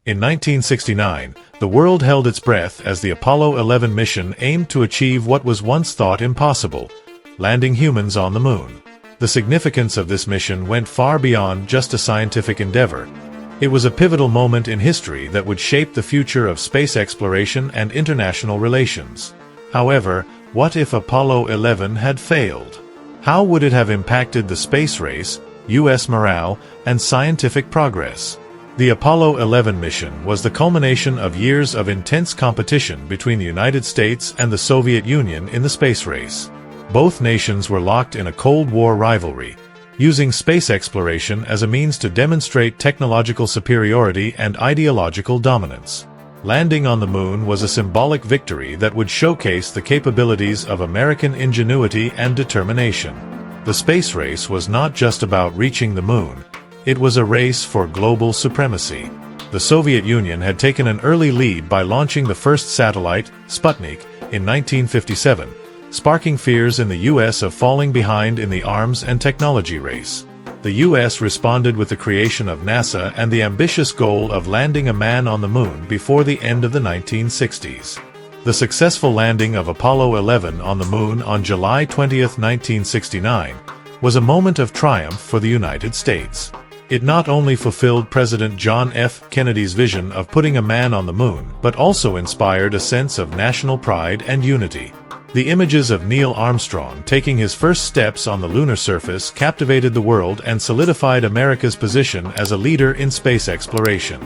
In 1969, the world held its breath as the Apollo 11 mission aimed to achieve what was once thought impossible: landing humans on the moon. The significance of this mission went far beyond just a scientific endeavor. It was a pivotal moment in history that would shape the future of space exploration and international relations. However, what if Apollo 11 had failed? How would it have impacted the space race, U.S. morale, and scientific progress? The Apollo 11 mission was the culmination of years of intense competition between the United States and the Soviet Union in the space race. Both nations were locked in a Cold War rivalry, using space exploration as a means to demonstrate technological superiority and ideological dominance. Landing on the moon was a symbolic victory that would showcase the capabilities of American ingenuity and determination. The space race was not just about reaching the moon. It was a race for global supremacy. The Soviet Union had taken an early lead by launching the first satellite, Sputnik, in 1957, sparking fears in the U.S. of falling behind in the arms and technology race. The U.S. responded with the creation of NASA and the ambitious goal of landing a man on the moon before the end of the 1960s. The successful landing of Apollo 11 on the moon on July 20, 1969, was a moment of triumph for the United States. It not only fulfilled President John F. Kennedy's vision of putting a man on the moon, but also inspired a sense of national pride and unity. The images of Neil Armstrong taking his first steps on the lunar surface captivated the world and solidified America's position as a leader in space exploration.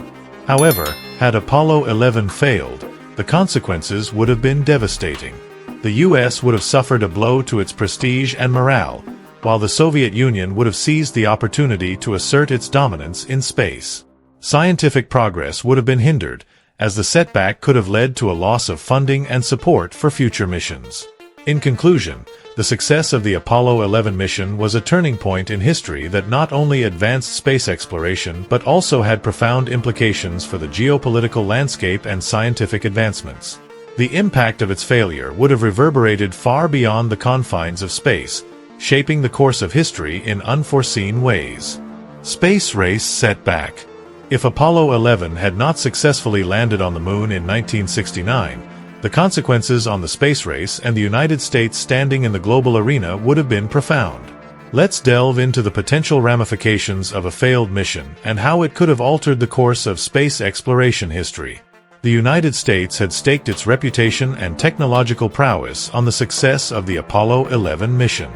However, had Apollo 11 failed, the consequences would have been devastating. The U.S. would have suffered a blow to its prestige and morale, while the Soviet Union would have seized the opportunity to assert its dominance in space. Scientific progress would have been hindered, as the setback could have led to a loss of funding and support for future missions. In conclusion, the success of the Apollo 11 mission was a turning point in history that not only advanced space exploration but also had profound implications for the geopolitical landscape and scientific advancements. The impact of its failure would have reverberated far beyond the confines of space, shaping the course of history in unforeseen ways. Space race setback. If Apollo 11 had not successfully landed on the moon in 1969, the consequences on the space race and the United States standing in the global arena would have been profound. Let's delve into the potential ramifications of a failed mission and how it could have altered the course of space exploration history. The United States had staked its reputation and technological prowess on the success of the Apollo 11 mission.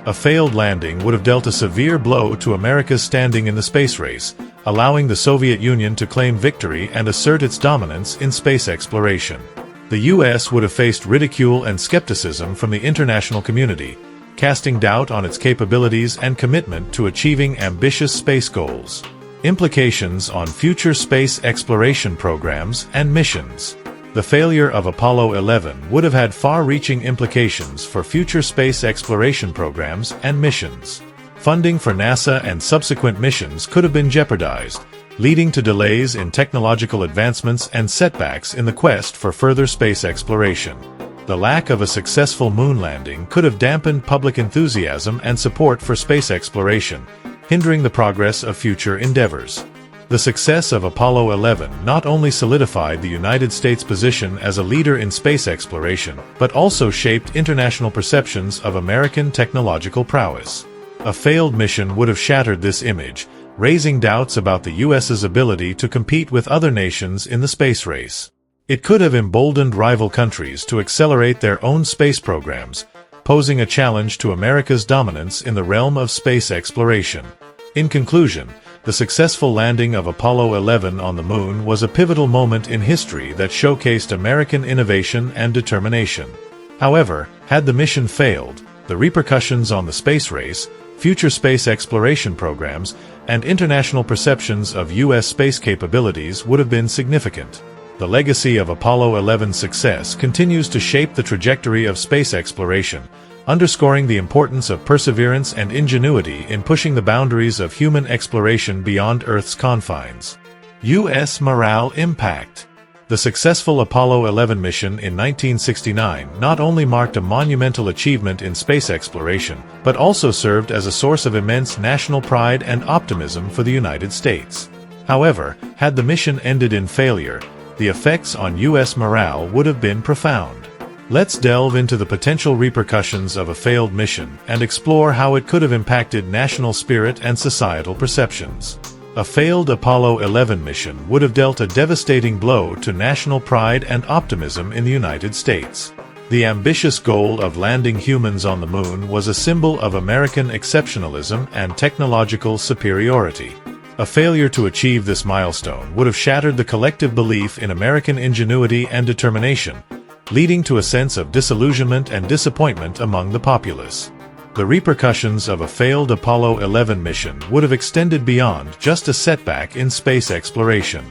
A failed landing would have dealt a severe blow to America's standing in the space race, allowing the Soviet Union to claim victory and assert its dominance in space exploration. The U.S. would have faced ridicule and skepticism from the international community, casting doubt on its capabilities and commitment to achieving ambitious space goals. Implications on future space exploration programs and missions. The failure of Apollo 11 would have had far-reaching implications for future space exploration programs and missions. Funding for NASA and subsequent missions could have been jeopardized, leading to delays in technological advancements and setbacks in the quest for further space exploration. The lack of a successful moon landing could have dampened public enthusiasm and support for space exploration, hindering the progress of future endeavors. The success of Apollo 11 not only solidified the United States' position as a leader in space exploration, but also shaped international perceptions of American technological prowess. A failed mission would have shattered this image, raising doubts about the U.S.'s ability to compete with other nations in the space race. It could have emboldened rival countries to accelerate their own space programs, posing a challenge to America's dominance in the realm of space exploration. In conclusion, the successful landing of Apollo 11 on the moon was a pivotal moment in history that showcased American innovation and determination. However, had the mission failed, the repercussions on the space race, future space exploration programs, and international perceptions of U.S. space capabilities would have been significant. The legacy of Apollo 11's success continues to shape the trajectory of space exploration, underscoring the importance of perseverance and ingenuity in pushing the boundaries of human exploration beyond Earth's confines. U.S. morale impact. The successful Apollo 11 mission in 1969 not only marked a monumental achievement in space exploration, but also served as a source of immense national pride and optimism for the United States. However, had the mission ended in failure, the effects on U.S. morale would have been profound. Let's delve into the potential repercussions of a failed mission and explore how it could have impacted national spirit and societal perceptions. A failed Apollo 11 mission would have dealt a devastating blow to national pride and optimism in the United States. The ambitious goal of landing humans on the moon was a symbol of American exceptionalism and technological superiority. A failure to achieve this milestone would have shattered the collective belief in American ingenuity and determination, leading to a sense of disillusionment and disappointment among the populace. The repercussions of a failed Apollo 11 mission would have extended beyond just a setback in space exploration.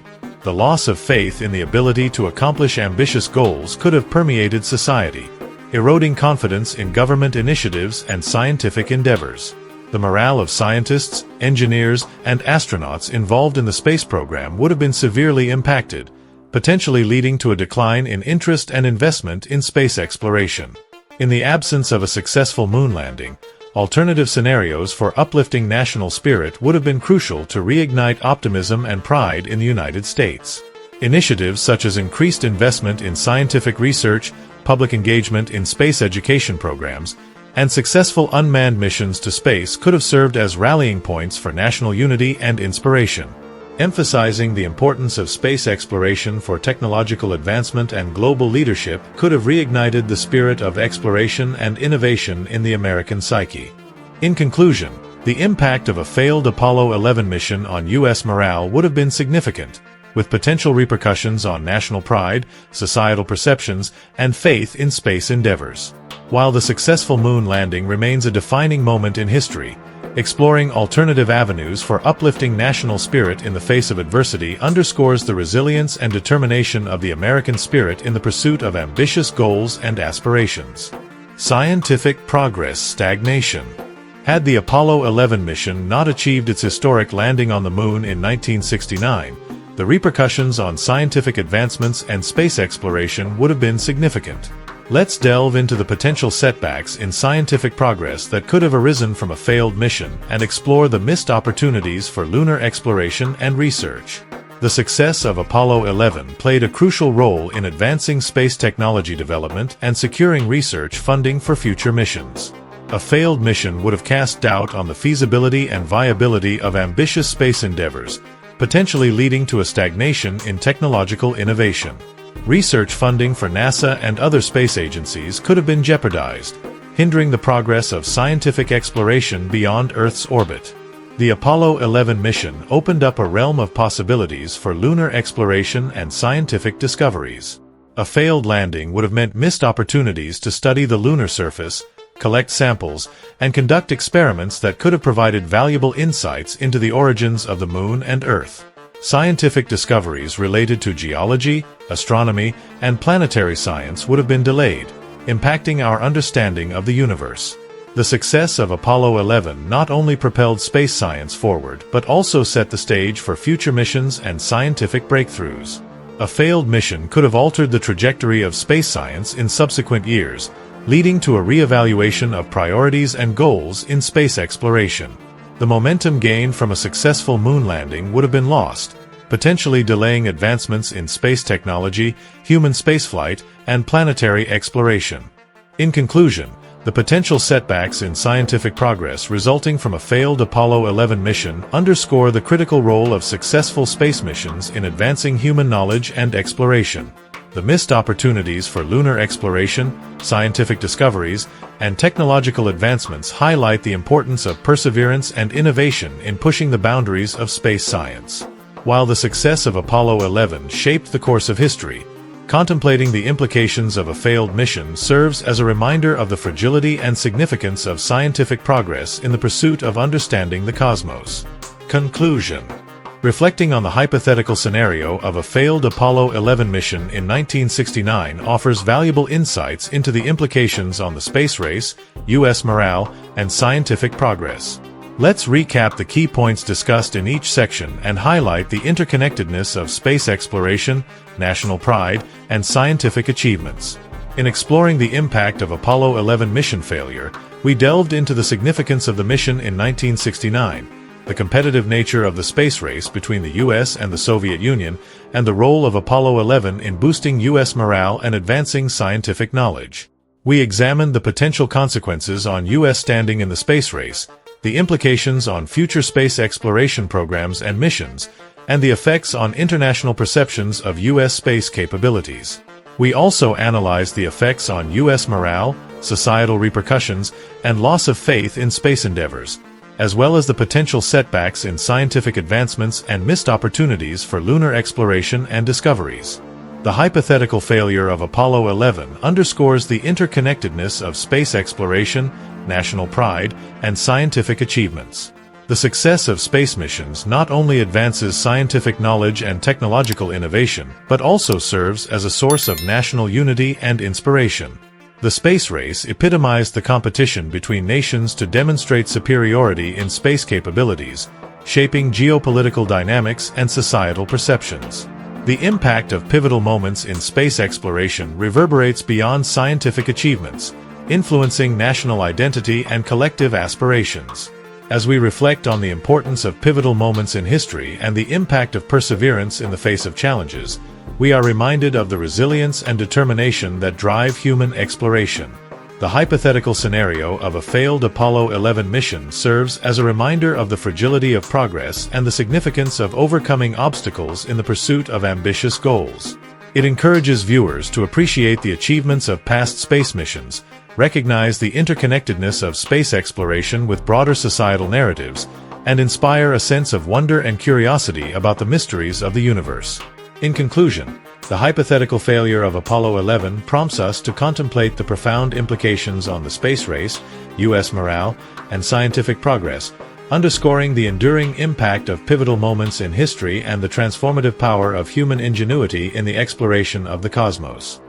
The loss of faith in the ability to accomplish ambitious goals could have permeated society, eroding confidence in government initiatives and scientific endeavors. The morale of scientists, engineers, and astronauts involved in the space program would have been severely impacted, potentially leading to a decline in interest and investment in space exploration. In the absence of a successful moon landing, alternative scenarios for uplifting national spirit would have been crucial to reignite optimism and pride in the United States. Initiatives such as increased investment in scientific research, public engagement in space education programs, and successful unmanned missions to space could have served as rallying points for national unity and inspiration. Emphasizing the importance of space exploration for technological advancement and global leadership could have reignited the spirit of exploration and innovation in the American psyche. In conclusion, the impact of a failed Apollo 11 mission on U.S. morale would have been significant, with potential repercussions on national pride, societal perceptions, and faith in space endeavors. While the successful moon landing remains a defining moment in history, exploring alternative avenues for uplifting national spirit in the face of adversity underscores the resilience and determination of the American spirit in the pursuit of ambitious goals and aspirations. Scientific progress stagnation. Had the Apollo 11 mission not achieved its historic landing on the moon in 1969, the repercussions on scientific advancements and space exploration would have been significant. Let's delve into the potential setbacks in scientific progress that could have arisen from a failed mission and explore the missed opportunities for lunar exploration and research. The success of Apollo 11 played a crucial role in advancing space technology development and securing research funding for future missions. A failed mission would have cast doubt on the feasibility and viability of ambitious space endeavors, potentially leading to a stagnation in technological innovation. Research funding for NASA and other space agencies could have been jeopardized, hindering the progress of scientific exploration beyond Earth's orbit. The Apollo 11 mission opened up a realm of possibilities for lunar exploration and scientific discoveries. A failed landing would have meant missed opportunities to study the lunar surface, collect samples, and conduct experiments that could have provided valuable insights into the origins of the Moon and Earth. Scientific discoveries related to geology, astronomy, and planetary science would have been delayed, impacting our understanding of the universe. The success of Apollo 11 not only propelled space science forward but also set the stage for future missions and scientific breakthroughs. A failed mission could have altered the trajectory of space science in subsequent years, leading to a re-evaluation of priorities and goals in space exploration. The momentum gained from a successful moon landing would have been lost, potentially delaying advancements in space technology, human spaceflight, and planetary exploration. In conclusion, the potential setbacks in scientific progress resulting from a failed Apollo 11 mission underscore the critical role of successful space missions in advancing human knowledge and exploration. The missed opportunities for lunar exploration, scientific discoveries, and technological advancements highlight the importance of perseverance and innovation in pushing the boundaries of space science. While the success of Apollo 11 shaped the course of history, contemplating the implications of a failed mission serves as a reminder of the fragility and significance of scientific progress in the pursuit of understanding the cosmos. Conclusion. Reflecting on the hypothetical scenario of a failed Apollo 11 mission in 1969 offers valuable insights into the implications on the space race, U.S. morale, and scientific progress. Let's recap the key points discussed in each section and highlight the interconnectedness of space exploration, national pride, and scientific achievements. In exploring the impact of Apollo 11 mission failure, we delved into the significance of the mission in 1969, the competitive nature of the space race between the US and the Soviet Union, and the role of Apollo 11 in boosting US morale and advancing scientific knowledge. We examined the potential consequences on US standing in the space race, the implications on future space exploration programs and missions, and the effects on international perceptions of US space capabilities. We also analyzed the effects on US morale, societal repercussions, and loss of faith in space endeavors, as well as the potential setbacks in scientific advancements and missed opportunities for lunar exploration and discoveries. The hypothetical failure of Apollo 11 underscores the interconnectedness of space exploration, national pride, and scientific achievements. The success of space missions not only advances scientific knowledge and technological innovation, but also serves as a source of national unity and inspiration. The space race epitomized the competition between nations to demonstrate superiority in space capabilities, shaping geopolitical dynamics and societal perceptions. The impact of pivotal moments in space exploration reverberates beyond scientific achievements, influencing national identity and collective aspirations. As we reflect on the importance of pivotal moments in history and the impact of perseverance in the face of challenges, we are reminded of the resilience and determination that drive human exploration. The hypothetical scenario of a failed Apollo 11 mission serves as a reminder of the fragility of progress and the significance of overcoming obstacles in the pursuit of ambitious goals. It encourages viewers to appreciate the achievements of past space missions, recognize the interconnectedness of space exploration with broader societal narratives, and inspire a sense of wonder and curiosity about the mysteries of the universe. In conclusion, the hypothetical failure of Apollo 11 prompts us to contemplate the profound implications on the space race, US morale, and scientific progress, underscoring the enduring impact of pivotal moments in history and the transformative power of human ingenuity in the exploration of the cosmos.